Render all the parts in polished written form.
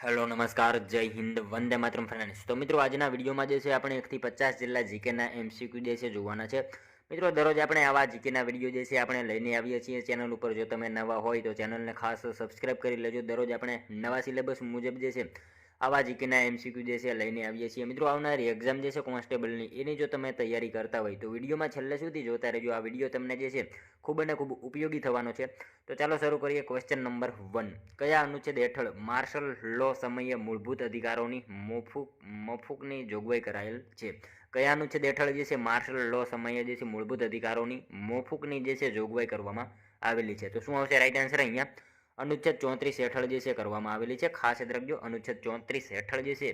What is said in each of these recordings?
Hello નમસ્કાર જય Hind Vande Mataram friends. તો મિત્રો આજના વિડીયોમાં જે છે આપણે 1 થી 50 જેટલા જીકેના એમસીક્યુ જે છે જોવાના છે। મિત્રો દરરોજ આપણે આવા જીકેના વિડીયો જે છે આપણે લઈને આવીએ છીએ ચેનલ ઉપર। જો તમે નવા હોય તો ચેનલને ખાસ સબસ્ક્રાઇબ કરી લેજો। દરરોજ આપણે નવા સિલેબસ મુજબ જે છે આવા જીકેના એમસીક્યુ જે છે લઈને આવીએ છીએ। મિત્રો આવનારી એક્ઝામ જે છે કોન્સ્ટેબલની એની જો તમે તૈયારી કરતા હોય તો વિડીયોમાં છેલ્લે સુધી જોતા રહેજો। આ વિડીયો તમને જે છે ખૂબ અને ખૂબ ઉપયોગી થવાનો છે। તો ચાલો શરૂ કરીએ। ક્વેશ્ચન નંબર 1, કયા અનુચ્છેદ હેઠળ માર્શલ લો સમયે મૂળભૂત અધિકારોની મોફૂકની જોગવાઈ કરાયેલ છે? કયા અનુચ્છેદ હેઠળ જે છે માર્શલ લો સમયે જે છે મૂળભૂત અધિકારોની મોફૂકની જે છે જોગવાઈ કરવામાં આવેલી છે? તો શું આવશે રાઈટ આન્સર? અહીંયા અનુચ્છેદ 34 હેઠળ જે છે કરવામાં આવેલી છે। ખાસ યાદ રાખજો, અનુચ્છેદ 34 હેઠળ જે છે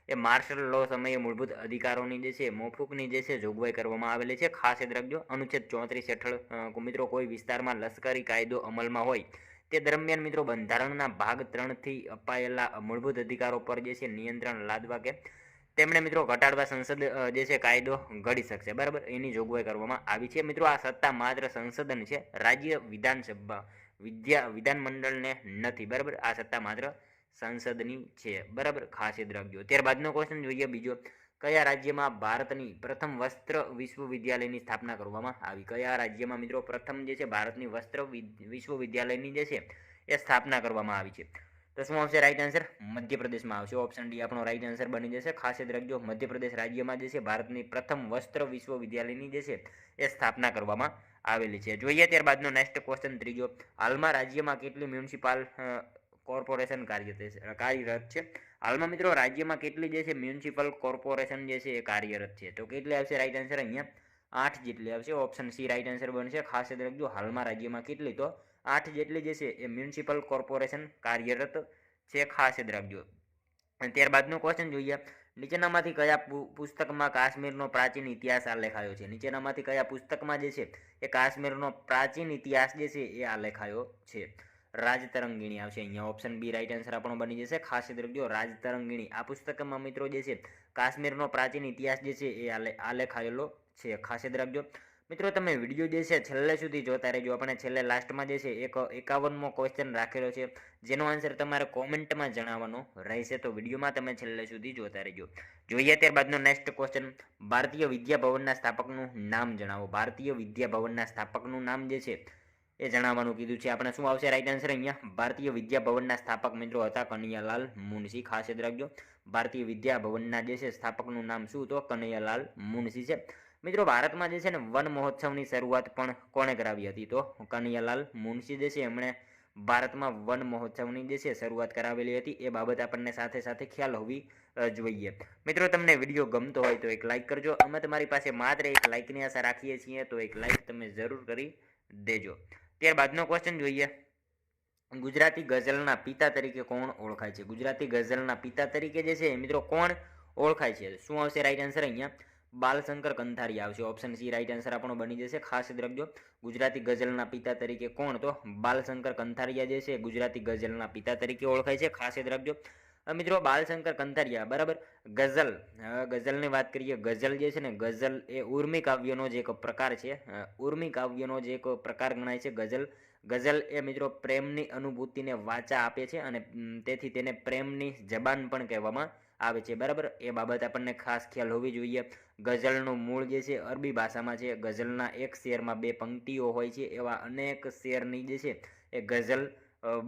એ માર્શલ લો સમયે મૂળભૂત અધિકારોની જે છે મોફૂકની જે છે જોગવાઈ કરવામાં આવેલી છે। ખાસ યાદ રાખજો, અનુચ્છેદ 34 હેઠળ મિત્રો કોઈ વિસ્તારમાં લશ્કરી કાયદો અમલમાં હોય તે દરમિયાન મિત્રો બંધારણના ભાગ 3 થી અપાયેલા મૂળભૂત અધિકારો પર જે છે નિયંત્રણ લાદવા કે તેમણે મિત્રો ઘટાડવા સંસદ જે છે કાયદો ઘડી શકશે, બરાબર, એની જોગવાઈ કરવામાં આવી છે। મિત્રો આ સત્તા માત્ર સંસદની છે, રાજ્ય વિધાનસભા વિધાનમંડળને નથી, બરાબર। આ સત્તા માત્ર સંસદની છે, બરાબર, ખાસ યાદ રાખજો। ત્યારબાદનો ક્વેશ્ચન જોઈએ બીજો, કયા રાજ્યમાં ભારતની પ્રથમ વસ્ત્ર વિશ્વવિદ્યાલયની સ્થાપના કરવામાં આવી? કયા રાજ્યમાં મિત્રો પ્રથમ જે છે ભારતની વસ્ત્ર વિશ્વવિદ્યાલયની જે છે એ સ્થાપના કરવામાં આવી છે? તો શું આવશે રાઈટ આન્સર? મધ્યપ્રદેશમાં આવશે। ઓપ્શન ડી આપણો રાઈટ આન્સર બની જશે। ખાસ યાદ રાખજો, મધ્યપ્રદેશ રાજ્યમાં જે છે ભારતની પ્રથમ વસ્ત્ર વિશ્વવિદ્યાલયની જે છે એ સ્થાપના કરવામાં આવેલી છે। જોઈએ ત્યારબાદનો નેક્સ્ટ ક્વેશ્ચન ત્રીજો, હાલમાં રાજ્યમાં કેટલી મ્યુનિસિપલ કોર્પોરેશન કાર્યરત છે? હાલમાં મિત્રો રાજ્યમાં કેટલી જે છે મ્યુનિસિપલ કોર્પોરેશન જે છે એ કાર્યરત છે? તો કેટલી આવશે રાઈટ આન્સર? અહીંયા 8 જેટલી આવશે। ઓપ્શન સી રાઈટ આન્સર બનશે। ખાસ યાદ રાખજો, હાલમાં રાજ્યમાં કેટલી? તો 8 જેટલી જે છે એ મ્યુનિસિપલ કોર્પોરેશન કાર્યરત છે, ખાસ યાદ રાખજો। ત્યારબાદનો ક્વેશ્ચન જોઈએ, નીચેનામાંથી કયા પુસ્તકમાં કાશ્મીરનો પ્રાચીન ઇતિહાસ આલેખાયો છે? નીચેનામાંથી કયા પુસ્તકમાં જે છે એ કાશ્મીરનો પ્રાચીન ઇતિહાસ જે છે એ આલેખાયો છે? રાજતરંગીણી આવશે અહીંયા। ઓપ્શન બી રાઈટ આન્સર આપણો બની જશે। ખાસ યાદ રાખજો, રાજતરંગીણી આ પુસ્તકમાં મિત્રો જે છે કાશ્મીરનો પ્રાચીન ઇતિહાસ જે છે એ આલેખાયેલો છે, ખાસ યાદ રાખજો। મિત્રો તમે વિડીયો જે છે છેલ્લે સુધી જોતા રહેજો। આપણે છેલ્લે લાસ્ટમાં જે છે એક 51મો ક્વેશ્ચન રાખેલો છે જેનો આન્સર તમારે કોમેન્ટમાં જણાવવાનો રહેશે, તો વિડીયોમાં તમે છેલ્લે સુધી જોતા રહેજો। જોઈએ ત્યારબાદનો નેક્સ્ટ ક્વેશ્ચન, ભારતીય વિદ્યા ભવનના સ્થાપકનું નામ જણાવો। ભારતીય વિદ્યા ભવનના સ્થાપકનું નામ જે છે એ જણાવવાનું કીધું છે। આપણે શું આવશે રાઈટ આન્સર? અહીંયા ભારતીય વિદ્યા ભવનના સ્થાપક મિત્રો હતા કનૈયાલાલ મુનશી, ખાસ યાદ રાખજો। ભારતીય વિદ્યા ભવનના જે છે સ્થાપકનું નામ શું? તો કનૈયાલાલ મુનશી છે। મિત્રો ભારતમાં જે છે ને વન મહોત્સવની શરૂઆત પણ કોણે કરાવી હતી? તો કનૈયાલાલ મુનશી જે છે એમણે ભારતમાં વન મહોત્સવની જે છે શરૂઆત કરાવેલી હતી। એ બાબત આપણને સાથે સાથે ખ્યાલ હોવી જોઈએ। મિત્રો તમને વિડીયો ગમતો હોય તો એક લાઇક કરજો। અમે તમારી પાસે માત્ર એક લાઇકની આશા રાખીએ છીએ, તો એક લાઇક તમે જરૂર કરી દેજો। ત્યારબાદનો ક્વેશ્ચન જોઈએ, ગુજરાતી ગઝલના પિતા તરીકે કોણ ઓળખાય છે? ગુજરાતી ગઝલના પિતા તરીકે જે છે મિત્રો કોણ ઓળખાય છે? શું આવશે રાઈટ આન્સર? અહીંયા બાલશંકર કંથારિયા આવશે। ઓપ્શન સી રાઈટ આન્સર આપણો બની જશે। ખાસ યાદ રાખજો, ગુજરાતી ગઝલના પિતા તરીકે કોણ? તો બાલશંકર કંથારિયા જે છે ગુજરાતી ગઝલના પિતા તરીકે ઓળખાય છે, ખાસ યાદ રાખજો। મિત્રો બાલશંકર કંથારિયા, બરાબર, ગઝલની વાત કરીએ, ગઝલ જે છે ને ગઝલ એ ઉર્મી કાવ્યનો જ એક પ્રકાર છે, ઉર્મી કાવ્યનો જ એક પ્રકાર ગણાય છે ગઝલ। ગઝલ એ મિત્રો પ્રેમની અનુભૂતિને વાચા આપે છે અને તેથી તેને પ્રેમની જબાન પણ કહેવામાં આવે છે, બરાબર, એ બાબત આપણને ખાસ ખ્યાલ હોવી જોઈએ। ગઝલનું મૂળ જે છે અરબી ભાષામાં છે। ગઝલના એક શેરમાં 2 પંક્તિઓ હોય છે, એવા અનેક શેરની જે છે એ ગઝલ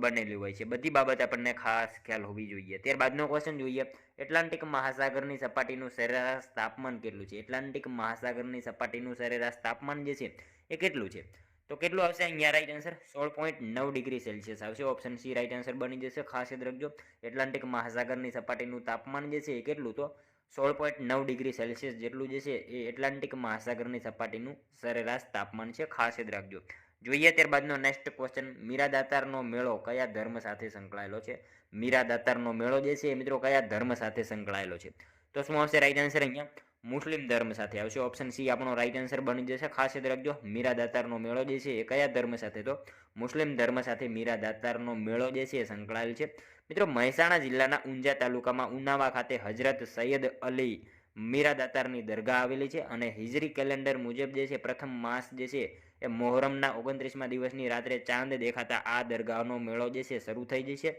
બનેલી હોય છે। બધી બાબત આપણને ખાસ ખ્યાલ હોવી જોઈએ। ત્યારબાદનો ક્વેશ્ચન જોઈએ, એટલાન્ટિક મહાસાગરની સપાટીનું સરેરાશ તાપમાન કેટલું છે? એટલાન્ટિક મહાસાગરની સપાટીનું સરેરાશ તાપમાન જે છે એ કેટલું છે? તો કેટલું આવશે અહીંયા રાઈટ આન્સર? 16.9 ડિગ્રી સેલ્સિયસ આવશે। ઓપ્શન સી રાઈટ આન્સર બની જશે। ખાસ યાદ રાખજો, એટલાન્ટિક મહાસાગરની સપાટીનું તાપમાન જે છે એ કેટલું? તો 16.9 ડિગ્રી સેલ્સિયસ જેટલું જે છે એ એટલાન્ટિક મહાસાગરની સપાટીનું સરેરાશ તાપમાન છે, ખાસ યાદ રાખજો। જોઈએ ત્યારબાદનો નેક્સ્ટ ક્વેશ્ચન, મીરા દાતારનો મેળો કયા ધર્મ સાથે સંકળાયેલો છે? મીરા દાતારનો મેળો જે છે એ મિત્રો કયા ધર્મ સાથે સંકળાયેલો છે? તો શું આવશે રાઈટ આન્સર? અહીંયા મુસ્લિમ ધર્મ સાથે આવશે। ઓપ્શન સી આપણો રાઈટ આન્સર બની જશે। ખાસ યાદ રાખજો, મીરા દાતારનો મેળો જે છે એ કયા ધર્મ સાથે? તો મુસ્લિમ ધર્મ સાથે મીરા દાતારનો મેળો જે છે એ સંકળાયેલ છે। મિત્રો મહેસાણા જિલ્લાના ઊંઝા તાલુકામાં ઉનાવા ખાતે હજરત સૈયદ અલી મીરા દાતારની દરગાહ આવેલી છે અને હિજરી કેલેન્ડર મુજબ જે છે પ્રથમ માસ જે છે એ મોહરમના 29મા દિવસની રાત્રે ચાંદ દેખાતા આ દરગાહનો મેળો જે છે શરૂ થઈ જશે।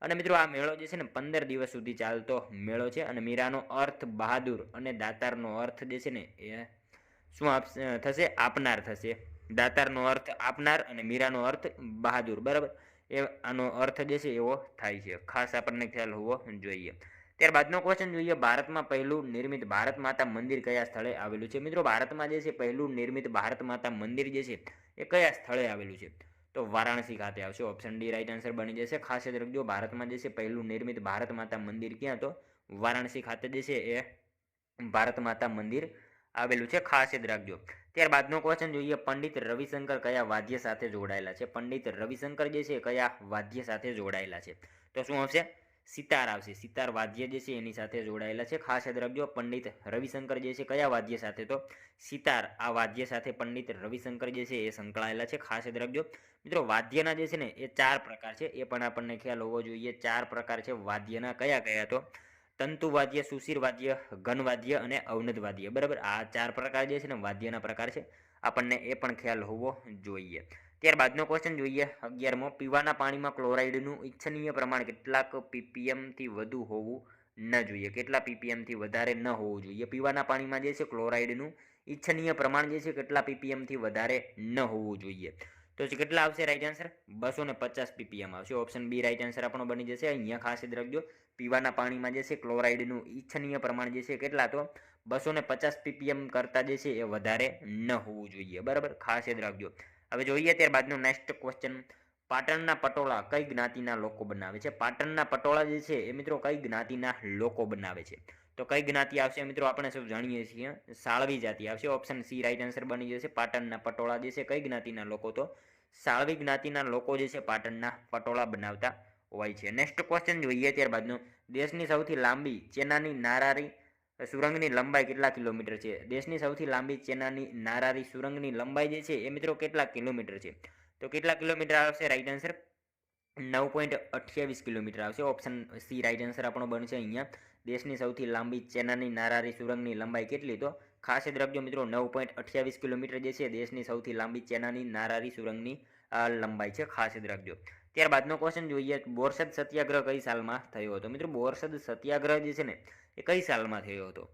અને મિત્રો આ મેળો જે છે ને 15 દિવસ સુધી ચાલતો મેળો છે અને મીરાનો અર્થ બહાદુર અને દાતારનો અર્થ જે છે ને એ શું થશે? આપનાર થશે. દાતારનો અર્થ આપનાર અને મીરાનો અર્થ બહાદુર, બરાબર. એ આનો અર્થ જે છે એવો થાય છે, ખાસ આપણને ખ્યાલ હોવો જોઈએ. ત્યારબાદનો ક્વેશ્ચન જોઈએ, ભારતમાં પહેલું નિર્મિત ભારત માતા મંદિર કયા સ્થળે આવેલું છે? મિત્રો ભારતમાં જે છે પહેલું નિર્મિત ભારત માતા મંદિર જે છે એ કયા સ્થળે આવેલું છે? તો વારાણસી ખાતે આવશે. ઓપ્શન ડી રાઈટ આન્સર બની જશે. ખાસ યાદ રાખજો, ભારતમાં જે છે પહેલું નિર્મિત ભારત માતા મંદિર ક્યાં? તો વારાણસી ખાતે જે છે એ ભારત માતા મંદિર આવેલું છે, ખાસ યાદ રાખજો. ત્યારબાદનો ક્વેશ્ચન જોઈએ, પંડિત રવિશંકર કયા વાદ્ય સાથે જોડાયેલા છે? પંડિત રવિશંકર જે છે કયા વાદ્ય સાથે જોડાયેલા છે? તો શું આવશે? સિતાર આવશે. સિતાર વાદ્ય જે છે એની સાથે જોડાયેલા છે, ખાસ યાદ રાખજો. પંડિત રવિશંકર જે છે કયા વાદ્ય સાથે? તો સિતાર આ વાદ્ય સાથે પંડિત રવિશંકર જે છે એ સંકળાયેલા છે, ખાસ યાદ રાખજો. મિત્રો વાદ્યના જે છે ને એ 4 પ્રકાર છે, એ પણ આપણને ખ્યાલ હોવો જોઈએ. 4 પ્રકાર છે વાદ્યના. કયા કયા? તો તંતુવાદ્ય, સુશીર વાદ્ય, ઘનવાદ્ય અને અવનદ વાદ્ય, બરાબર. આ 4 પ્રકાર જે છે ને વાદ્યના પ્રકાર છે, આપણને એ પણ ખ્યાલ હોવો જોઈએ. ત્યારબાદનો ક્વેશ્ચન જોઈએ 11મો, પીવાના પાણીમાં ક્લોરાઇડનું ઇચ્છનીય પ્રમાણ કેટલાક ppm થી વધુ હોવું ન જોઈએ? કેટલા ppm થી વધારે ન હોવું જોઈએ? પીવાના પાણીમાં જે છે ક્લોરાઇડનું ઇચ્છનીય પ્રમાણ જે છે કેટલા ppm થી વધારે ન હોવું જોઈએ? તો કેટલા આવશે રાઈટ આન્સર? 250 ppm આવશે. ઓપ્શન બી રાઈટ આન્સર આપણો બની જશે. અહીંયા ખાસ યાદ રાખજો, પીવાના પાણીમાં જે છે ક્લોરાઇડનું ઇચ્છનીય પ્રમાણ જે છે કેટલા? તો 250 ppm કરતાં જે છે એ વધારે ન હોવું જોઈએ, બરાબર. ખાસ યાદ રાખજો. હવે જોઈએ ત્યારબાદનો નેક્સ્ટ ક્વેશ્ચન, પાટણના પટોળા કઈ જ્ઞાતિના લોકો બનાવે છે? પાટણના પટોળા જે છે એ મિત્રો કઈ જ્ઞાતિના લોકો બનાવે છે? તો કઈ જ્ઞાતિ આવશે? મિત્રો આપણે સૌ જાણીએ છીએ સાળવી જાતિ આવશે. ઓપ્શન સી રાઈટ આન્સર બની જશે. પાટણના પટોળા જે છે કઈ જ્ઞાતિના લોકો? તો સાળવી જ્ઞાતિના લોકો જે છે પાટણના પટોળા બનાવતા હોય છે. નેક્સ્ટ ક્વેશ્ચન જોઈએ ત્યારબાદનો, દેશની સૌથી લાંબી ચેનાની નારારી સુરંગની લંબાઈ કેટલા કિલોમીટર છે? દેશની સૌથી લાંબી ચેનાની નારારી સુરંગની લંબાઈ જે છે એ મિત્રો કેટલા કિલોમીટર છે? તો કેટલા કિલોમીટર આવશે રાઈટ આન્સર? 9.28 કિલોમીટર આવશે. ઓપ્શન સી રાઈટ આન્સર આપણો બનશે. અહીંયા દેશની સૌથી લાંબી ચેનાની નારારી સુરંગની લંબાઈ કેટલી? તો ખાસ યાદ રાખજો મિત્રો, 9.28 કિલોમીટર જે છે દેશની સૌથી લાંબી ચેનાની નારારી સુરંગની લંબાઈ છે, ખાસ યાદ રાખજો. ત્યારબાદનો ક્વેશ્ચન જોઈએ, બોરસદ સત્યાગ્રહ કઈ સાલમાં થયો હતો? મિત્રો બોરસદ સત્યાગ્રહ જે છે ને એ કઈ સાલમાં થયો હતો?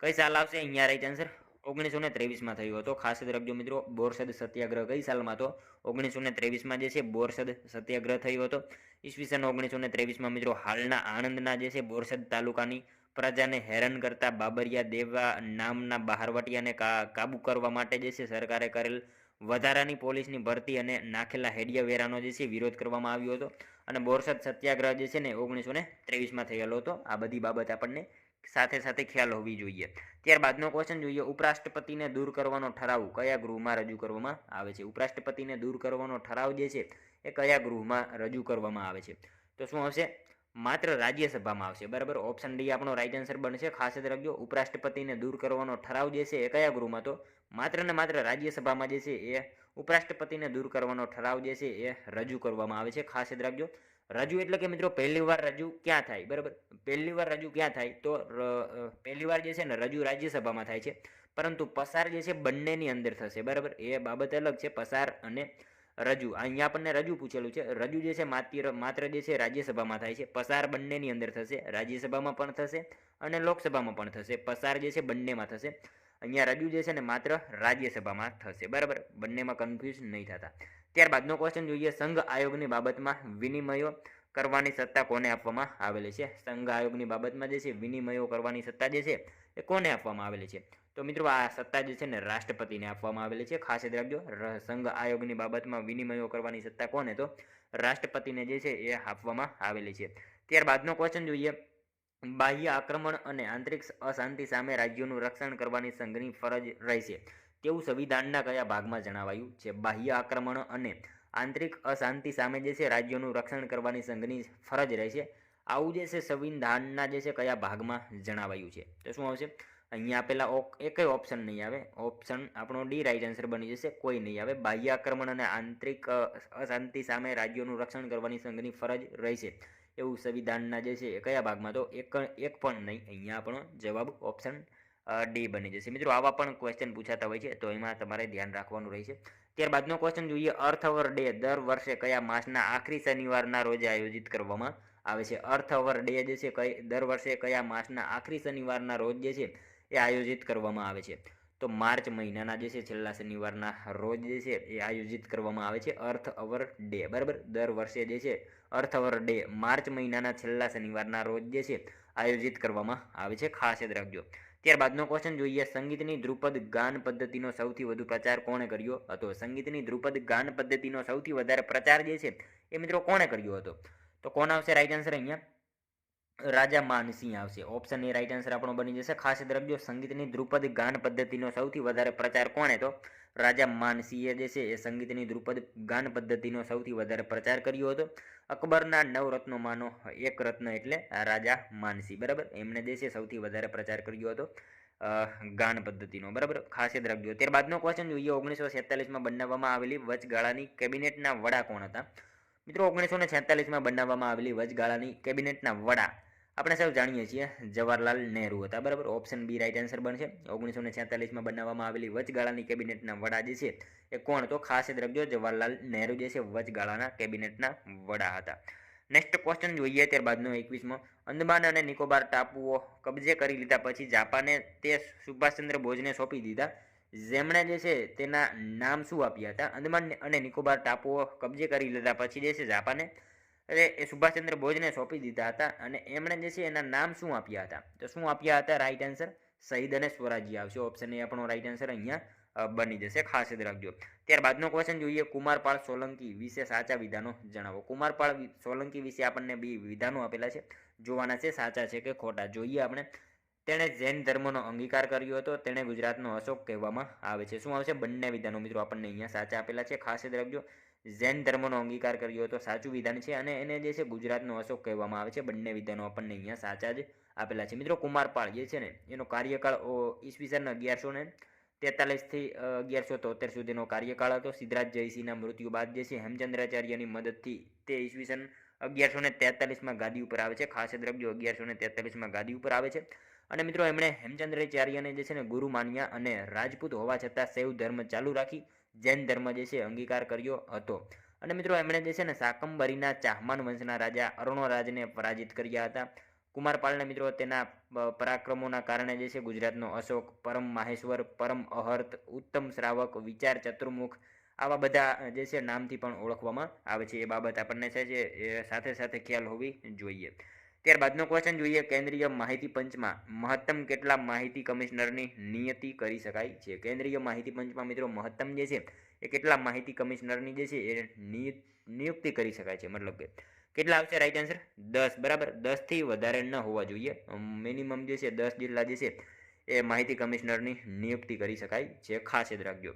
કઈ સાલ આવશે અહીંયા રાઈટ આન્સર? 1923માં થયો હતો. ખાસ યાદ રાખજો મિત્રો, બોરસદ સત્યાગ્રહ કઈ સાલમાં? તો 1923માં જે છે બોરસદ સત્યાગ્રહ થયો હતો. ઈસવીસન 1923માં મિત્રો હાલના આણંદના જે છે બોરસદ તાલુકાની પ્રજાને હેરાન કરતા બાબરિયા દેવા નામના બહારવટિયાને કાબુ કરવા માટે જે છે સરકારે કરેલ વધારાની પોલીસની ભરતી અને નાખેલા હેડિયા વેરાનો જે છે વિરોધ કરવામાં આવ્યો હતો. અને બોરસદ સત્યાગ્રહ જે છે ને 1923માં થયેલો હતો. આ બધી બાબત આપણને સાથે સાથે ખ્યાલ હોવી જોઈએ. ત્યારબાદનો ક્વેશ્ચન જોઈએ, ઉપરાષ્ટ્રપતિને દૂર કરવાનો ઠરાવ કયા ગૃહમાં રજૂ કરવામાં આવે છે? ઉપરાષ્ટ્રપતિને દૂર કરવાનો ઠરાવ જે છે એ કયા ગૃહમાં રજૂ કરવામાં આવે છે? તો શું આવશે? માત્ર રાજ્યસભામાં આવશે, બરાબર. ઓપ્શન ડી આપણો રાઈટ આન્સર બનશે. ખાસ યાદ રાખજો, ઉપરાષ્ટ્રપતિને દૂર કરવાનો ઠરાવ જે છે એ કયા ગૃહમાં? તો માત્ર ને માત્ર રાજ્યસભામાં જે છે એ ઉપરાષ્ટ્રપતિને દૂર કરવાનો ઠરાવ જે છે એ રજૂ કરવામાં આવે છે, ખાસ યાદ રાખજો. રજૂ એટલે કે મિત્રો પહેલી વાર રજૂ ક્યાં થાય? બરાબર, પહેલી વાર રજૂ ક્યાં થાય? તો પહેલી વાર જે છે ને રજૂ રાજ્યસભામાં થાય છે, પરંતુ પસાર જે છે બંનેની અંદર થશે, બરાબર. એ બાબત અલગ છે, પસાર અને રજૂ. અહીંયા આપણને રજૂ પૂછેલું છે. રજૂ જે છે માત્ર જે છે રાજ્યસભામાં થાય છે, પસાર બંનેની અંદર થશે, રાજ્યસભામાં પણ થશે અને લોકસભામાં પણ થશે. પસાર જે છે બંનેમાં થશે. અહીંયા રજૂ જે છે ને માત્ર રાજ્યસભામાં થશે, બરાબર. બંનેમાં કન્ફ્યુઝ નહીં થતા. ત્યારબાદનો ક્વેશ્ચન જોઈએ, સંઘ આયોગની બાબતમાં વિનિમયો કરવાની સત્તા કોને આપવામાં આવેલી છે? સંઘ આયોગની બાબતમાં જે છે વિનિમયો કરવાની સત્તા જે છે એ કોને આપવામાં આવેલી છે? તો મિત્રો આ સત્તા જે છે ને રાષ્ટ્રપતિને આપવામાં આવેલી છે, ખાસ યાદ રાખજો. સંઘ આયોગની બાબતમાં વિનિમયો કરવાની સત્તા કોને? તો રાષ્ટ્રપતિને જે છે એ આપવામાં આવેલી છે. ત્યારબાદનો ક્વેશ્ચન જોઈએ, બાહ્ય આક્રમણ અને આંતરિક અશાંતિ સામે રાજ્યોનું રક્ષણ કરવાની સંઘની ફરજ રહેશે તેવું સંવિધાનના કયા ભાગમાં જણાવાયું છે? બાહ્ય આક્રમણ અને આંતરિક અશાંતિ સામે જે છે રાજ્યોનું રક્ષણ કરવાની સંઘની ફરજ રહેશે, આવું જે છે સંવિધાનના જે છે કયા ભાગમાં જણાવાયું છે? તો શું આવશે? અહીંયા આપેલા એક ઓપ્શન નહીં આવે. ઓપ્શન આપણો ડી રાઈટ આન્સર બની જશે, કોઈ નહીં આવે. બાહ્ય આક્રમણ અને આંતરિક અશાંતિ સામે રાજ્યોનું રક્ષણ કરવાની સંઘની ફરજ રહેશે એવું સંવિધાનના જે છે કયા ભાગમાં? તો એક પણ નહીં. અહીંયા આપણો જવાબ ઓપ્શન ડી બની જશે. મિત્રો આવા પણ ક્વેશ્ચન પૂછાતા હોય છે, તો એમાં તમારે ધ્યાન રાખવાનું રહેશે. ત્યારબાદનો ક્વેશ્ચન જોઈએ, અર્થ અવર ડે દર વર્ષે કયા માસના આખરી શનિવારના રોજ આયોજિત કરવામાં આવે છે. અર્થ અવર ડે જે છે કઈ દર વર્ષે કયા માસના આખરી શનિવારના રોજ જે છે એ આયોજિત કરવામાં આવે છે? તો માર્ચ મહિનાના જે છે છેલ્લા શનિવારના રોજ જે છે એ આયોજિત કરવામાં આવે છે અર્થ અવર ડે. બરાબર, દર વર્ષે જે છે અર્થ અવર ડે માર્ચ મહિનાના છેલ્લા શનિવારના રોજ જે છે આયોજિત કરવામાં આવે છે, ખાસ યાદ રાખજો. ત્યારબાદનો ક્વેશ્ચન જોઈએ, સંગીતની ધ્રુપદ ગાન પદ્ધતિનો સૌથી વધુ પ્રચાર કોણે કર્યો હતો? સંગીતની ધ્રુપદ ગાન પદ્ધતિનો સૌથી વધારે પ્રચાર જે છે એ મિત્રો કોણે કર્યો હતો? તો કોણ આવશે રાઈટ આન્સર અહીંયા? રાજા માનસિંહ આવશે. ઓપ્શન એ રાઈટ આન્સર આપણો બની જશે. ખાસ યાદ રાખજો, સંગીતની ધ્રુપદ ગાન પદ્ધતિનો સૌથી વધારે પ્રચાર કોણે? તો રાજા માનસિંહે જે છે એ સંગીતની ધ્રુપદ ગાન પદ્ધતિનો સૌથી વધારે પ્રચાર કર્યો હતો. અકબરના નવરત્નોમાંનો એક રત્ન એટલે રાજા માનસિંહ. બરાબર, એમણે જે છે સૌથી વધારે પ્રચાર કર્યો હતો ગાન પદ્ધતિનો. બરાબર, ખાસ યાદ રાખજો. ત્યારબાદનો ક્વેશ્ચન જોઈએ, 1946માં બનાવવામાં આવેલી વચગાળાની કેબિનેટના વડા કોણ હતા? મિત્રો 1946માં બનાવવામાં આવેલી વચગાળાની કેબિનેટના વડા આપણે સૌ જાણીએ છીએ જવાહરલાલ નહેરુ હતા. બરાબર, ઓપ્શન બી રાઈટ આન્સર બનશે. 1946માં બનાવવામાં આવેલી વચગાળાની કેબિનેટના વડા જે છે એ કોણ? તો ખાસ યાદ રાખજો, જવાહરલાલ નહેરુ જે છે વચગાળાના કેબિનેટના વડા હતા. નેક્સ્ટ ક્વેશ્ચન જોઈએ ત્યારબાદનો 21મો, અંદમાન અને નિકોબાર ટાપુઓ કબજે કરી લીધા પછી જાપાને તે સુભાષચંદ્ર બોઝને સોંપી દીધા, જેમણે જે છે તેના નામ શું આપ્યા હતા? અંદમાન અને નિકોબાર ટાપુઓ કબજે કરી લીધા પછી જે છે જાપાને એ સુભાષચંદ્ર બોઝને સોંપી દીધા હતા અને એમણે જે છે એના નામ શું આપ્યા હતા? તો શું આપ્યા હતા? રાઈટ આન્સર શહીદ અને સ્વરાજ્ય આવશે. ઓપ્શન એ આપણો રાઈટ આન્સર અહીંયા બની જશે, ખાસ યાદ રાખજો. ત્યારબાદનો ક્વેશ્ચન જોઈએ, કુમારપાળ સોલંકી વિશે સાચા વિધાનો જણાવો. કુમારપાળ સોલંકી વિશે આપણને બે વિધાનો આપેલા છે, જોવાના છે સાચા છે કે ખોટા. જોઈએ આપણે. તેણે જૈન ધર્મનો અંગીકાર કર્યો હતો, તેણે ગુજરાતનો અશોક કહેવામાં આવે છે. શું આવશે? બંને વિધાનો મિત્રો આપણને અહીંયા સાચા આપેલા છે, ખાસ યાદ રાખજો. જૈન ધર્મનો અંગીકાર કર્યો હતો સાચું વિધાન છે અને એને જે છે ગુજરાતનો અશોક કહેવામાં આવે છે. બંને વિધાનો આપણને અહીંયા સાચા જ આપેલા છે. મિત્રો કુમારપાળ જે છે ને એનો કાર્યકાળ ઈસવીસન 1143 થી 1173 સુધીનો કાર્યકાળ હતો. સિદ્ધરાજ જયસિંહના મૃત્યુ બાદ જે છે હેમચંદ્રાચાર્યની મદદથી તે ઈસવીસન 1143માં ગાદી ઉપર આવે છે. ખાસ યાદ રાખજો, 1143માં ગાદી ઉપર આવે છે. અને મિત્રો એમણે હેમચંદ્રાચાર્યને જે છે ને ગુરુ માન્યા અને રાજપૂત હોવા છતાં શૈવ ધર્મ ચાલુ રાખી જૈન ધર્મ જે છે અંગીકાર કર્યો હતો. અને મિત્રો એમણે જે છે ને શાકંભરીના ચાહમાન વંશના રાજા અરુણરાજને પરાજિત કર્યા હતા. કુમારપાળને મિત્રો તેના પરાક્રમોના કારણે જે છે ગુજરાતનો અશોક, પરમ માહેશ્વર, પરમ અહર્ત, ઉત્તમ શ્રાવક, વિચાર ચતુર્મુખ આવા બધા જે છે નામથી પણ ઓળખવામાં આવે છે. એ બાબત આપણને છે જે સાથે સાથે ખ્યાલ હોવી જોઈએ. ત્યારબાદનો ક્વેશ્ચન જોઈએ, કેન્દ્રીય માહિતી પંચમાં મહત્તમ કેટલા માહિતી કમિશનરની નિયુક્તિ કરી શકાય છે? કેન્દ્રીય માહિતી પંચમાં મિત્રો મહત્તમ જે છે એ કેટલા માહિતી કમિશનરની જે છે એ નિયુક્તિ કરી શકાય છે? મતલબ કે કેટલા આવશે? Right answer 10. બરાબર, 10 થી વધારે ન હોવા જોઈએ. મિનિમમ જે છે 10 જેટલા જે છે એ માહિતી કમિશનરની નિયુક્તિ કરી શકાય છે, ખાસ યાદ રાખજો.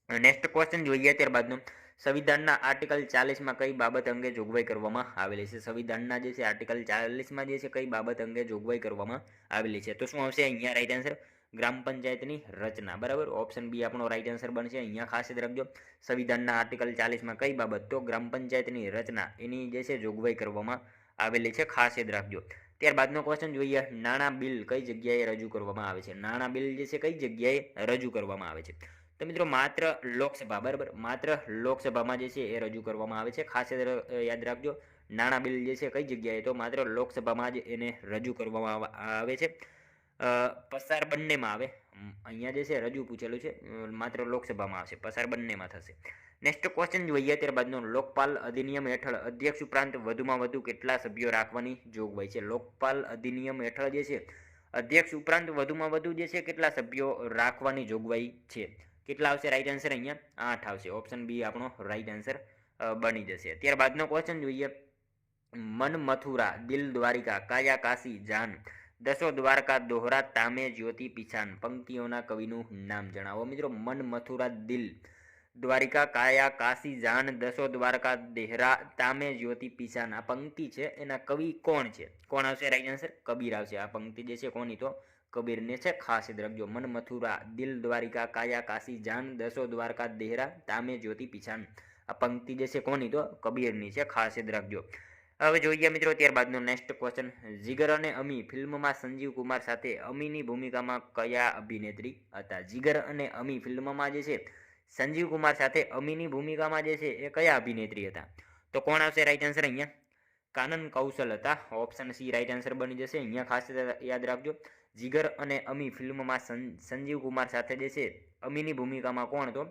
નેક્સ્ટ ક્વેશ્ચન જોઈએ ત્યારબાદનો, સંવિધાનના આર્ટિકલ 40માં કઈ બાબત અંગે જોગવાઈ કરવામાં આવેલી છે? સંવિધાનના જે છે આર્ટિકલ 40માં જે છે કઈ બાબત અંગે જોગવાઈ કરવામાં આવેલી છે? તો શું આવશે અહીંયા રાઈટ આન્સર? ગ્રામ પંચાયતની રચના. બરાબર, ઓપ્શન બી આપણો રાઈટ આન્સર બનશે. અહીંયા ખાસ યાદ રાખજો, સંવિધાનના આર્ટિકલ 40માં કઈ બાબત? તો ગ્રામ પંચાયતની રચના એની જે છે જોગવાઈ કરવામાં આવેલી છે, ખાસ યાદ રાખજો. ત્યારબાદનો ક્વેશ્ચન જોઈએ, નાણાં બિલ કઈ જગ્યાએ રજૂ કરવામાં આવે છે? નાણાં બિલ જે છે કઈ જગ્યાએ રજૂ કરવામાં આવે છે? તો મિત્રો માત્ર લોકસભા. બરાબર, માત્ર લોકસભામાં જે છે એ રજૂ કરવામાં આવે છે, ખાસ યાદ રાખજો. નાણાં બિલ જે છે કઈ જગ્યાએ? તો માત્ર લોકસભામાં જ એને રજૂ કરવામાં આવે છે. પસાર બંનેમાં આવે. અહીંયા જે છે રજૂ પૂછેલું છે, માત્ર લોકસભામાં આવશે, પસાર બંનેમાં થશે. નેક્સ્ટ ક્વેશ્ચન જોઈએ ત્યારબાદનો, લોકપાલ અધિનિયમ હેઠળ અધ્યક્ષ ઉપરાંત વધુમાં વધુ કેટલા સભ્યો રાખવાની જોગવાઈ છે? લોકપાલ અધિનિયમ હેઠળ જે છે અધ્યક્ષ ઉપરાંત વધુમાં વધુ જે છે કેટલા સભ્યો રાખવાની જોગવાઈ છે? કેટલા આવશે? રાઈટ આન્સર અહીંયા 8 આવશે. ઓપ્શન બી આપણો રાઈટ આન્સર બની જશે. ત્યારબાદનો ક્વેશ્ચન જોઈએ, મન મથુરા દિલ દ્વારિકા કાયા કાશી જાન દસો દ્વારકા દોહરા તામે જ્યોતિ પીછાન પંક્તિઓના કવિનું નામ જણાવો. મિત્રો મન મથુરા દિલ દ્વારિકા કાયા કાશી જાન દસો દ્વારકા દેહરા તામે જ્યોતિ પીછાન આ પંક્તિ છે એના કવિ કોણ છે? કોણ આવશે? રાઈટ આન્સર કબીર આવશે. આ પંક્તિ જે છે કોની? તો કબીરને છે, ખાસ યાદ રાખજો. મન મથુરા દિલ દ્વારિકા કાયા કાશી જાન દસો દ્વારકા દેહરા તામે જ્યોતિ પીછાન આ પંક્તિ જે છે કોની? તો કબીરની છે, ખાસ યાદ રાખજો. હવે જોઈએ મિત્રો ત્યારબાદનો નેક્સ્ટ ક્વેશ્ચન, જીગર અને અમી ફિલ્મમાં સંજીવ કુમાર સાથે અમીની ભૂમિકામાં કયા અભિનેત્રી હતા? જીગર અને અમી ફિલ્મમાં જે છે સંજીવ કુમાર સાથે અમીની ભૂમિકામાં જે છે એ કયા અભિનેત્રી હતા? તો કોણ આવશે? રાઈટ આન્સર અહીંયા કાનન કૌશલ હતા. ઓપ્શન સી રાઈટ આન્સર બની જશે. અહીંયા ખાસ યાદ રાખજો, જીગર અને અમી ફિલ્મમાં સંજીવ કુમાર સાથે જે છે અમીની ભૂમિકામાં કોણ તો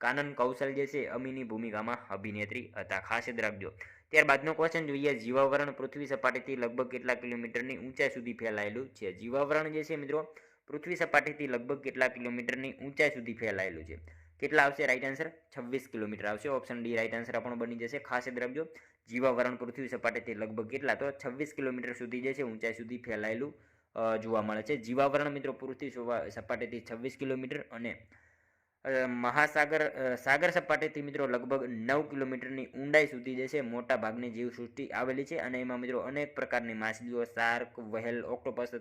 કાનન કૌશલ જે છે અમીની ભૂમિકામાં અભિનેત્રી હતા. ખાસ યાદ રાખજો. ત્યારબાદનો ક્વેશ્ચન જોઈએ, જીવાવરણ પૃથ્વી સપાટીથી લગભગ કેટલા કિલોમીટરની ઊંચાઈ સુધી ફેલાયેલું છે? જીવાવરણ જે છે મિત્રો પૃથ્વી સપાટીથી લગભગ કેટલા કિલોમીટરની ઊંચાઈ સુધી ફેલાયેલું છે? કેટલા આવશે રાઈટ આન્સર? 26 કિલોમીટર આવશે. ઓપ્શન ડી રાઈટ આન્સર આપણો બની જશે. ખાસ યાદ રાખજો, જીવાવરણ પૃથ્વી સપાટીથી લગભગ કેટલા તો 26 કિલોમીટર સુધી જે છે ઊંચાઈ સુધી ફેલાયેલું જોવા મળે છે. જીવાવરણ મિત્રો પૃથ્વી સપાટીથી 26 કિલોમીટર અને સાગર સપાટીથી મિત્રો લગભગ 9 કિલોમીટરની ઊંડાઈ સુધી જે છે મોટા ભાગની જીવસૃષ્ટિ આવેલી છે અને એમાં મિત્રો અનેક પ્રકારની માછલીઓ, શાર્ક, વહેલ, ઓક્ટોપસ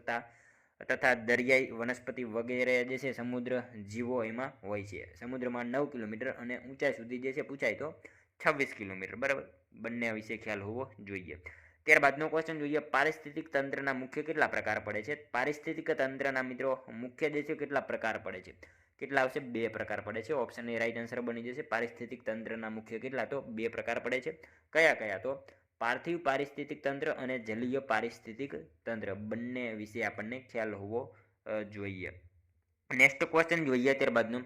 તથા દરિયાઈ વનસ્પતિ વગેરે જે છે સમુદ્ર જીવો એમાં હોય છે. સમુદ્રમાં 9 કિલોમીટર અને ઊંચાઈ સુધી જે છે પૂછાય તો 26 કિલોમીટર. બરાબર, બંને વિશે ખ્યાલ હોવો જોઈએ. ત્યારબાદનો ક્વેશ્ચન જોઈએ, પારિસ્થિતિક તંત્રના મુખ્ય કેટલા પ્રકાર પડે છે? પારિસ્થિતિક તંત્રના મિત્રો મુખ્ય જે છે કેટલા પ્રકાર પડે છે? કેટલા આવશે? 2 પ્રકાર પડે છે. ઓપ્શન એ રાઈટ આન્સર બની જશે. પારિસ્થિતિક તંત્રના મુખ્ય કેટલા તો 2 પ્રકાર પડે છે. કયા કયા તો પાર્થિવ પારિસ્થિતિક તંત્ર અને જલીય પારિસ્થિતિક તંત્ર. બંને વિશે આપણને ખ્યાલ હોવો જોઈએ. નેક્સ્ટ ક્વેશ્ચન જોઈએ ત્યારબાદનું,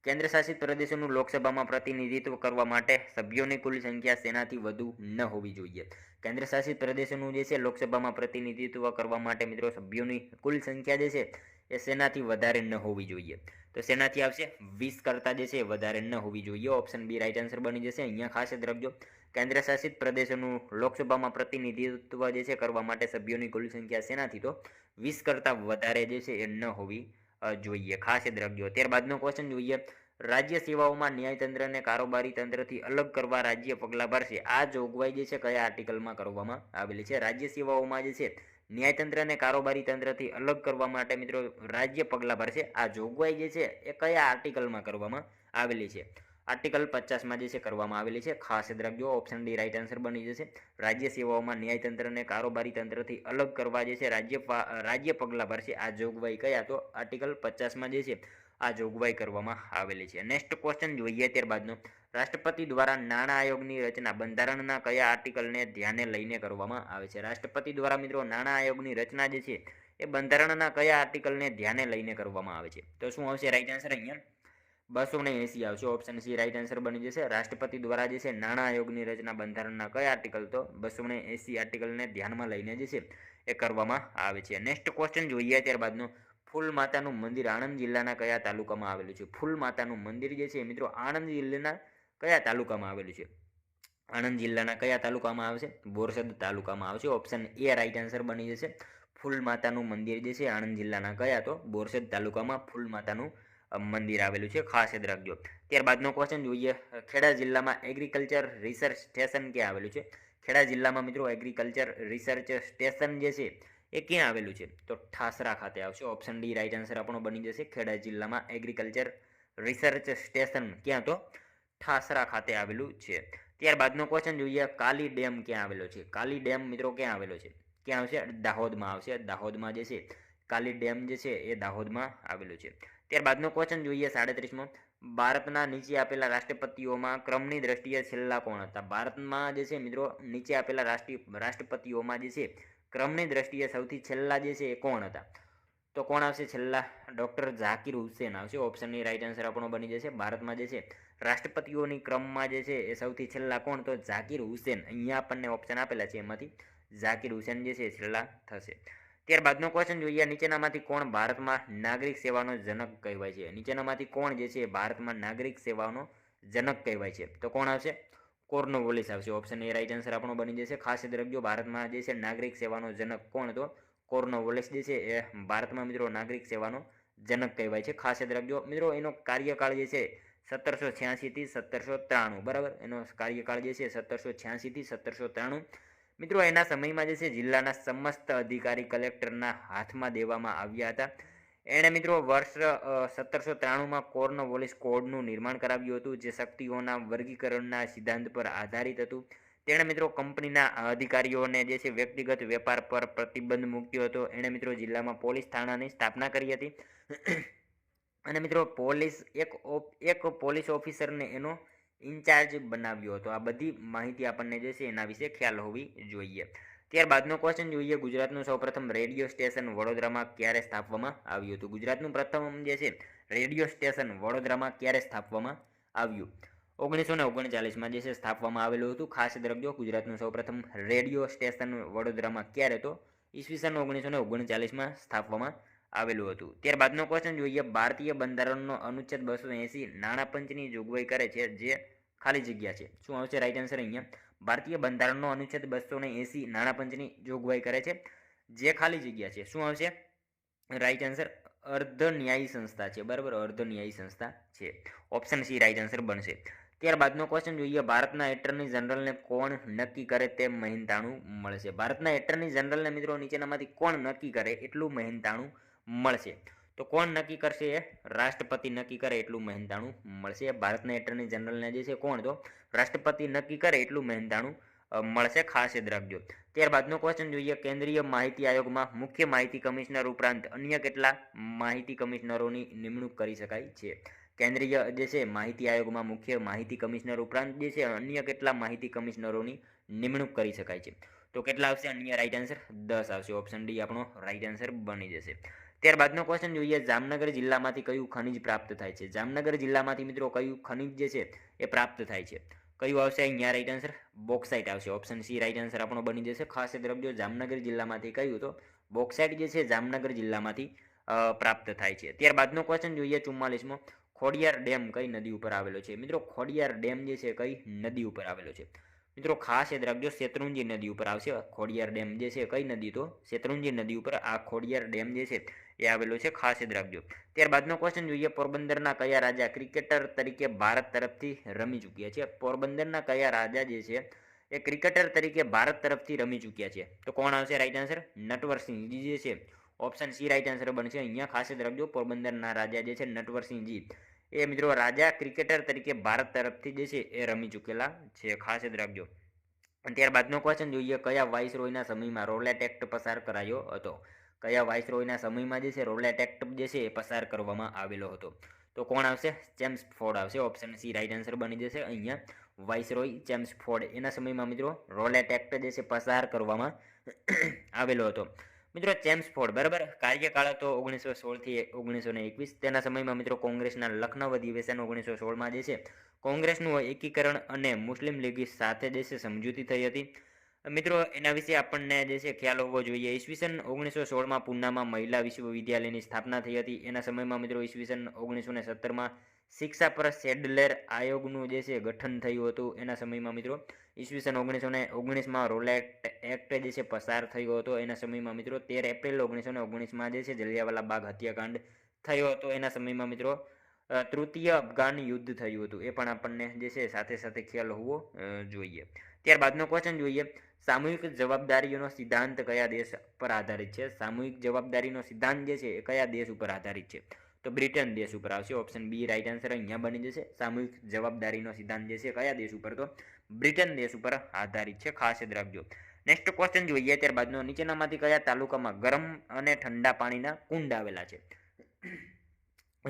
કેન્દ્ર શાસિત પ્રદેશોનું લોકસભામાં પ્રતિનિધિત્વ કરવા માટે સભ્યોની કુલ સંખ્યા સેનાથી વધુ ન હોવી જોઈએ? કેન્દ્ર શાસિત પ્રદેશોનું જે છે લોકસભામાં પ્રતિનિધિત્વ કરવા માટે મિત્રો સભ્યોની કુલ સંખ્યા જે છે એ સેનાથી વધારે ન હોવી જોઈએ. તો સેનાથી આવશે 20 કરતાં જે છે વધારે ન હોવી જોઈએ. ઓપ્શન બી રાઈટ આન્સર બની જશે. અહીંયા ખાસ યાદ રાખજો, કેન્દ્ર શાસિત પ્રદેશોનું લોકસભામાં પ્રતિનિધિત્વ જે છે કરવા માટે સભ્યોની કુલ સંખ્યા સેનાથી તો 20 કરતાં વધારે જે છે એ ન હોવી જોઈએ. ખાસ યાદ રાખજો. ત્યારબાદનો ક્વેશ્ચન જોઈએ, રાજ્ય સેવાઓમાં ન્યાયતંત્ર અને કારોબારી તંત્રથી અલગ કરવા રાજ્ય પગલાં ભરશે. આ જોગવાઈ જે છે કયા આર્ટિકલમાં કરવામાં આવેલી છે? રાજ્ય સેવાઓમાં જે છે ન્યાયતંત્ર અને કારોબારી તંત્રથી અલગ કરવા માટે મિત્રો રાજ્ય પગલાં ભરશે. આ જોગવાઈ જે છે એ કયા આર્ટિકલમાં કરવામાં આવેલી છે? આર્ટિકલ 50માં જે છે કરવામાં આવેલી છે. ખાસ યાદ રાખજો. ઓપ્શન ડી રાઈટ આન્સર બની જશે. રાજ્ય સેવાઓમાં ન્યાયતંત્ર અને કારોબારી તંત્રથી અલગ કરવા જે છે રાજ્ય પગલાં ભરશે. આ જોગવાઈ કયા તો આર્ટિકલ 50માં જે છે આ જોગવાઈ કરવામાં આવેલી છે. નેક્સ્ટ ક્વેશ્ચન જોઈએ ત્યારબાદનો, રાષ્ટ્રપતિ દ્વારા નાણાં આયોગની રચના બંધારણના કયા આર્ટિકલને ધ્યાને લઈને કરવામાં આવે છે? રાષ્ટ્રપતિ દ્વારા મિત્રો નાણાં આયોગની રચના જે છે એ બંધારણના કયા આર્ટિકલને ધ્યાને લઈને કરવામાં આવે છે? તો શું આવશે રાઈટ આન્સર? અહીંયા 280 આવશે. ઓપ્શન સી રાઈટ આન્સર બની જશે. રાષ્ટ્રપતિ દ્વારા જે છે નાણાં આયોગની રચના બંધારણના કયા આર્ટિકલ તો 280 આર્ટિકલને ધ્યાનમાં લઈને જે છે એ કરવામાં આવે છે. નેક્સ્ટ ક્વેશ્ચન જોઈએ ત્યારબાદનો, ફૂલ માતાનું મંદિર આણંદ જિલ્લાના કયા તાલુકામાં આવેલું છે? ફૂલ માતાનું મંદિર જે છે મિત્રો આણંદ જિલ્લાના કયા તાલુકામાં આવેલું છે? આણંદ જિલ્લાના કયા તાલુકામાં આવશે? બોરસદ તાલુકામાં આવશે. ઓપ્શન એ રાઈટ આન્સર બની જશે. ફૂલ માતાનું મંદિર જે છે આણંદ જિલ્લાના કયા તો બોરસદ તાલુકામાં ફૂલ માતાનું મંદિર આવેલું છે. ખાસ યાદ રાખજો. ત્યારબાદનો ક્વેશ્ચન જોઈએ, ખેડા જિલ્લામાં એગ્રીકલ્ચર રિસર્ચ સ્ટેશન ક્યાં આવેલું છે? ખેડા જિલ્લામાં મિત્રો એગ્રીકલ્ચર રિસર્ચ સ્ટેશન જે છે એ ક્યાં આવેલું છે? તો ઠાસરા ખાતે આવશે. ઓપ્શન ડી રાઈટ આન્સર આપણો બની જશે. ખેડા જિલ્લામાં એગ્રીકલ્ચર રિસર્ચ સ્ટેશન ક્યાં તો ઠાસરા ખાતે આવેલું છે. ત્યારબાદનો ક્વેશ્ચન જોઈએ, કાલી ડેમ ક્યાં આવેલો છે? કાલી ડેમ મિત્રો ક્યાં આવેલો છે? ક્યાં આવશે? દાહોદમાં આવશે. દાહોદમાં જે છે કાલી ડેમ જે છે એ દાહોદમાં આવેલું છે. ત્યારબાદનો ક્વેશ્ચન જોઈએ 37મો, ભારતના નીચે આપેલા રાષ્ટ્રપતિઓમાં ક્રમની દ્રષ્ટિએ છેલ્લા કોણ હતા? ભારતમાં જે છે મિત્રો નીચે આપેલા રાષ્ટ્રપતિઓમાં જે છે ક્રમની દ્રષ્ટિએ સૌથી છેલ્લા જે છે એ કોણ હતા? તો કોણ આવશે છેલ્લા? ડૉક્ટર ઝાકિર હુસેન આવશે. ઓપ્શનની રાઈટ આન્સર આપણો બની જશે. ભારતમાં જે છે રાષ્ટ્રપતિઓની ક્રમમાં જે છે એ સૌથી છેલ્લા કોણ? તો ઝાકિર હુસેન. અહીંયા આપણને ઓપ્શન આપેલા છે એમાંથી ઝાકિર હુસેન જે છે છેલ્લા થશે. ત્યારબાદનો ક્વેશ્ચન જોઈએ, નીચેનામાંથી કોણ ભારતમાં નાગરિક સેવાનો જનક કહેવાય છે? નીચેનામાંથી કોણ જે છે ભારતમાં નાગરિક સેવાનો જનક કહેવાય છે? તો કોણ આવશે? કોર્નવોલિસ આવશે. ઓપ્શન એ રાઈટ આન્સર આપણો બની જશે. ખાસ યાદ રાખજો, ભારતમાં જે છે નાગરિક સેવાનો જનક કોણ? તો કોર્નવોલિસ જે છે એ ભારતમાં મિત્રો નાગરિક સેવાનો જનક કહેવાય છે. ખાસ યાદ રાખજો મિત્રો, એનો કાર્યકાળ જે છે 1786 થી 1793. બરાબર, એનો કાર્યકાળ જે છે 1786 થી 1793. મિત્રો એના સમયમાં જે છે જિલ્લાના સમસ્ત અધિકારી કલેક્ટરના હાથમાં દેવામાં આવ્યા હતા. એણે મિત્રો વર્ષ 1793માં કોર્નવોલિસ કોડનું નિર્માણ કરાવ્યું હતું, જે શક્તિઓના વર્ગીકરણના સિદ્ધાંત પર આધારિત હતું. તેણે મિત્રો કંપનીના અધિકારીઓને જે છે વ્યક્તિગત વેપાર પર પ્રતિબંધ મૂક્યો હતો. એણે મિત્રો જિલ્લામાં પોલીસ થાણાની સ્થાપના કરી હતી અને મિત્રો એક પોલીસ ઓફિસરને એનો ઇન્ચાર્જ બનાવ્યો હતો? આ બધી માહિતી આપણને જે છે એના વિશે ખ્યાલ હોવી જોઈએ. ત્યારબાદનો ક્વેશ્ચન જોઈએ, ગુજરાતનું સૌપ્રથમ રેડિયો સ્ટેશન વડોદરામાં ક્યારે સ્થાપવામાં આવ્યું હતું? ગુજરાતનું પ્રથમ જે છે રેડિયો સ્ટેશન વડોદરામાં ક્યારે સ્થાપવામાં આવ્યું? 1939માં જે છે સ્થાપવામાં આવેલું હતું. ખાસ યાદ રાખજો, ગુજરાતનું સૌપ્રથમ રેડિયો સ્ટેશન વડોદરામાં ક્યારે? તો ઈસવીસન 1939માં સ્થાપવામાં આવેલું હતું. ત્યારબાદનો ક્વેશ્ચન જોઈએ, ભારતીય બંધારણનો અનુચ્છેદ 280 નાણાં પંચની જોગવાઈ કરે છે, જે ખાલી જગ્યા છે. શું આવશે રાઈટ આન્સર અહીંયા? ભારતીય બંધારણનો અનુચ્છેદ 280 નાણાં પંચની જોગવાઈ કરે છે, જે ખાલી જગ્યા છે. શું આવશે રાઈટ આન્સર? અર્ધ ન્યાયી સંસ્થા છે. બરાબર, અર્ધ ન્યાયી સંસ્થા છે. ઓપ્શન સી રાઈટ આન્સર બનશે. ત્યારબાદનો ક્વેશ્ચન જોઈએ, ભારતના એટર્ની જનરલને કોણ નક્કી કરે તે મહેનતાણું મળશે? ભારતના એટર્ની જનરલને મિત્રો નીચેનામાંથી કોણ નક્કી કરે એટલું મહેનતાણું મળશે? તો કોણ નક્કી કરશે? એ રાષ્ટ્રપતિ નક્કી કરે એટલું મહેનતાણું મળશે. ભારતના એટર્ની જનરલને જે છે કોણ? તો રાષ્ટ્રપતિ નક્કી કરે એટલું મહેનતાણું મળશે. ખાસ યાદ રાખજો. ત્યારબાદનો ક્વેશ્ચન જોઈએ, કેન્દ્રીય માહિતી આયોગમાં મુખ્ય માહિતી કમિશનર ઉપરાંત અન્ય કેટલા માહિતી કમિશનરોની નિમણૂક કરી શકાય છે? કેન્દ્રીય જે છે માહિતી આયોગમાં મુખ્ય માહિતી કમિશનર ઉપરાંત જે છે અન્ય કેટલા માહિતી કમિશનરોની નિમણૂક કરી શકાય છે? તો કેટલા આવશે અન્ય? રાઈટ આન્સર 10 આવશે. ઓપ્શન ડી આપણો રાઈટ આન્સર બની જશે. ત્યારબાદનો ક્વેશ્ચન જોઈએ, જામનગર જિલ્લામાંથી કયું ખનિજ પ્રાપ્ત થાય છે? જામનગર જિલ્લામાંથી મિત્રો કયું ખનિજ જે છે એ પ્રાપ્ત થાય છે? કયું આવશે અહીંયા રાઈટ આન્સર? બોક્સાઇટ આવશે. ઓપ્શન સી રાઈટ આન્સર આપણો બની જશે. ખાસ યાદ રાખજો, જામનગર જિલ્લામાંથી કયું? તો બોક્સાઇટ જે છે જામનગર જિલ્લામાંથી પ્રાપ્ત થાય છે. ત્યારબાદનો ક્વેશ્ચન જોઈએ 44મો, ખોડિયાર ડેમ કઈ નદી ઉપર આવેલો છે? મિત્રો ખોડિયાર ડેમ જે છે કઈ નદી ઉપર આવેલો છે? મિત્રો ખાસ યાદ રાખજો, શેત્રુંજી નદી ઉપર આવશે ખોડિયાર ડેમ જે છે. કઈ નદી? તો શેત્રુંજી નદી ઉપર આ ખોડિયાર ડેમ જે છે એ આવેલો છે. ખાસ યાદ રાખજો. ત્યારબાદનો ક્વેશ્ચન જોઈએ, પોરબંદરના કયા રાજા ક્રિકેટર તરીકે ભારત તરફથી રમી ચૂક્યા છે? પોરબંદરના કયા રાજા જે છે એ ક્રિકેટર તરીકે ભારત તરફથી રમી ચૂક્યા છે? તો કોણ આવશે રાઈટ આન્સર? નટવરસિંહજી જે છે. ઓપ્શન સી રાઈટ આન્સર બનશે. અહીંયા ખાસ યાદ રાખજો, પોરબંદરના રાજા જે છે નટવરસિંહજી એ મિત્રો રાજા ક્રિકેટર તરીકે ભારત તરફથી જે છે એ રમી ચૂકેલા છે. ખાસ યાદ રાખજો. ત્યારબાદનો ક્વેશ્ચન જોઈએ, કયા વાઇસરોયના સમયમાં રોલેટ એક્ટ પસાર કરાયો હતો? કયા વાઇસરોયના સમયમાં જે છે રોલેટ એક્ટ જે છે એ પસાર કરવામાં આવેલો હતો? તો કોણ આવશે? ચેમ્સફોર્ડ આવશે. ઓપ્શન સી રાઈટ આન્સર બની જશે. અહીંયા વાઇસરોય ચેમ્સફોર્ડ એના સમયમાં મિત્રો રોલેટ એક્ટ જે છે પસાર કરવામાં આવેલો હતો. મિત્રો ચેમ્સફોર્ડ બરાબર, કાર્યકાળ હતો 1916 થી 1921. તેના સમયમાં મિત્રો કોંગ્રેસના લખનૌ અધિવેશન 1916માં જે છે કોંગ્રેસનું એકીકરણ અને મુસ્લિમ લીગ સાથે જે છે સમજૂતી થઈ હતી. મિત્રો એના વિશે આપણને જે છે ખ્યાલ હોવો જોઈએ. ઈસવીસન 1916માં પૂનામાં મહિલા વિશ્વવિદ્યાલયની સ્થાપના થઈ હતી. એના સમયમાં મિત્રો ઈસવીસન 1917માં શિક્ષા પર સેડલર આયોગનું જે છે ગઠન થયું હતું. એના સમયમાં મિત્રો ઈસવીસન 1919માં રોલેટ એક્ટ જે છે પસાર થયો હતો. એના સમયમાં મિત્રો 13 એપ્રિલ 1919માં જે છે જલિયાવાલા બાગ હત્યાકાંડ થયો હતો. એના સમયમાં મિત્રો તૃતીય અફઘાન યુદ્ધ થયું હતું. એ પણ આપણને જે છે સાથે સાથે ખ્યાલ હોવો જોઈએ. ત્યારબાદનો ક્વેશ્ચન જોઈએ, સામૂહિક જવાબદારીનો સિદ્ધાંત કયા દેશ પર આધારિત છે? સામૂહિક જવાબદારીનો સિદ્ધાંત જે છે એ કયા દેશ ઉપર આધારિત છે? તો બ્રિટન દેશ ઉપર આવશે. ઓપ્શન બી રાઈટ આન્સર અહીંયા બની જશે. સામૂહિક જવાબદારીનો સિદ્ધાંત જે છે કયા દેશ ઉપર? તો બ્રિટન દેશ ઉપર આધારિત છે. ખાસ યાદ રાખજો. નેક્સ્ટ ક્વેશ્ચન જોઈએ, ત્યારબાદનો નીચેનામાંથી કયા તાલુકામાં ગરમ અને ઠંડા પાણીના કુંડ આવેલા છે?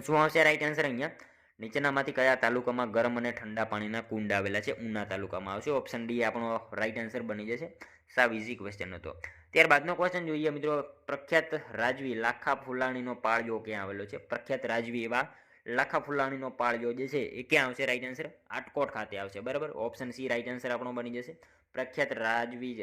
શું આવશે રાઈટ આન્સર અહીંયા? નીચેનામાંથી કયા તાલુકામાં ગરમ અને ઠંડા પાણીના કુંડ આવેલા છે? ઉના તાલુકામાં આવશે. ઓપ્શન ડી આપણો રાઈટ આન્સર બની જશે. સાવ ઇઝી ક્વેશ્ચન હતો. ત્યારબાદનો ક્વેશ્ચન જોઈએ મિત્રો, પ્રખ્યાત રાજવી લાખા ફુલાણીનો પાળિયો ક્યાં આવેલો છે? પ્રખ્યાત રાજવી એવા લાખા ફુલાણીનો પાળિયો જે છે એ ક્યાં આવશે? રાઈટ આન્સર આટકોટ ખાતે આવશે. બરાબર, ઓપ્શન સી રાઈટ આન્સર આપણો બની જશે. પ્રખ્યાત રાજવી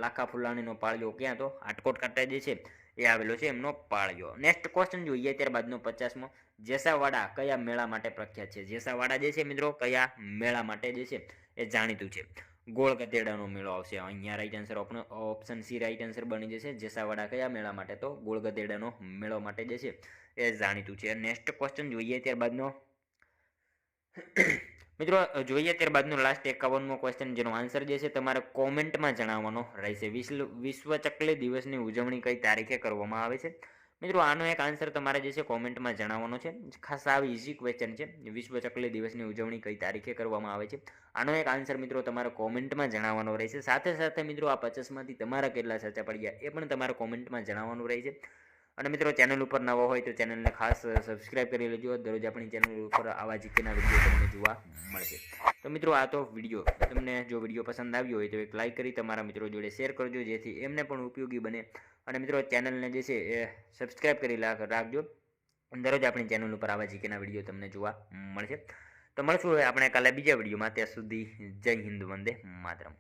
લાખા ફુલાણીનો પાળિયો ક્યાં? તો આટકોટ ખાતે જે છે એ આવેલો છે એમનો પાળિયો. નેક્સ્ટ ક્વેશ્ચન જોઈએ, ત્યારબાદનો 50મો, જેસાવાડા કયા મેળા માટે પ્રખ્યાત છે? જેસાવાડા જે છે મિત્રો કયા મેળા માટે જે છે એ જાણીતું છે? ગોળ ગધેડાનો મેળો આવશે અહીંયા. Right answer option C right answer બની જશે. જેસાવાડા કયા મેળા માટે? તો ગોળ ગધેડાનો મેળો માટે જે છે એ જાણીતું છે. નેક્સ્ટ ક્વેશ્ચન જોઈએ, ત્યારબાદનો મિત્રો જોઈએ ત્યારબાદનો લાસ્ટ 51મો ક્વેશ્ચન, જેનો આન્સર જે છે તમારે કોમેન્ટમાં જણાવવાનો રહેશે. વિશ્વ ચકલી દિવસની ઉજવણી કઈ તારીખે કરવામાં આવે છે? મિત્રો આનો એક આન્સર તમારે જે છે કોમેન્ટમાં જણાવવાનો છે. ખાસ આવી ઇઝી ક્વેશ્ચન છે. વિશ્વ ચકલી દિવસની ઉજવણી કઈ તારીખે કરવામાં આવે છે? આનો એક આન્સર મિત્રો તમારે કોમેન્ટમાં જણાવવાનો રહેશે. સાથે સાથે મિત્રો આ 50માંથી તમારા કેટલા સાચા પડ્યા એ પણ તમારે કોમેન્ટમાં જણાવવાનું રહેશે. અને મિત્રો ચેનલ ઉપર નવા હોય તો ચેનલને ખાસ સબસ્ક્રાઇબ કરી લેજો. દરરોજ આપણી ચેનલ ઉપર આવા જીકેના વિડીયો તમને જોવા મળશે. તો મિત્રો આ તો વિડીયો તમને જો વિડીયો પસંદ આવ્યો હોય તો એક લાઇક કરી તમારા મિત્રો જોડે શેર કરજો, જેથી એમને પણ ઉપયોગી બને. અને મિત્રો ચેનલને જે છે એ સબસ્ક્રાઇબ કરી રાખજો. દરરોજ આપણી ચેનલ ઉપર આવા જીકેના વિડીયો તમને જોવા મળશે. તો મળશું હવે આપણે કાલે બીજા વિડીયોમાં. ત્યાં સુધી જય હિન્દ, વંદે માતરમ.